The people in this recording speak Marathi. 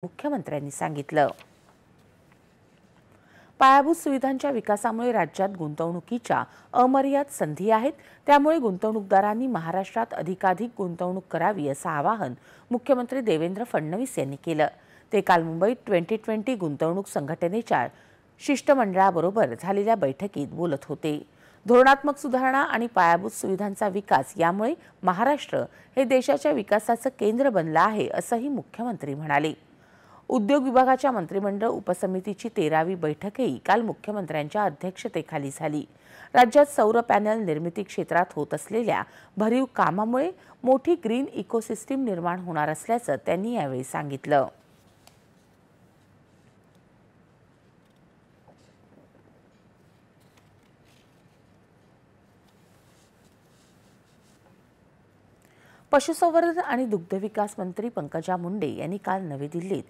मुख्यमंत्र्यांनी सांगितलं। पायाभूत सुविधांच्या विकासामुळे राज्यात गुंतवणुकीच्या अमर्याद संधी आहेत, त्यामुळे गुंतवणूकदारांनी महाराष्ट्रात अधिकाधिक गुंतवणूक करावी असं आवाहन मुख्यमंत्री देवेंद्र फडणवीस यांनी केलं। ते काल मुंबईत 2020 गुंतवणूक संघटनेच्या शिष्टमंडळाबरोबर झालेल्या बैठकीत बोलत होते। धोरणात्मक सुधारणा आणि पायाभूत सुविधांचा विकास यामुळे महाराष्ट्र हे देशाच्या विकासाचं केंद्र बनलं आहे असंही मुख्यमंत्री म्हणाले। उद्योग विभागाच्या मंत्रिमंडळ उपसमितीची 13वी बैठकही काल मुख्यमंत्र्यांच्या अध्यक्षतेखाली झाली। राज्यात सौर पॅनल निर्मिती क्षेत्रात होत असलेल्या भरीव कामामुळे मोठी ग्रीन इकोसिस्टीम निर्माण होणार असल्याचं त्यांनी यावेळी सांगितलं। पशुसंवर्धन आणि दुग्धविकास मंत्री पंकजा मुंडे यांनी काल नवी दिल्लीत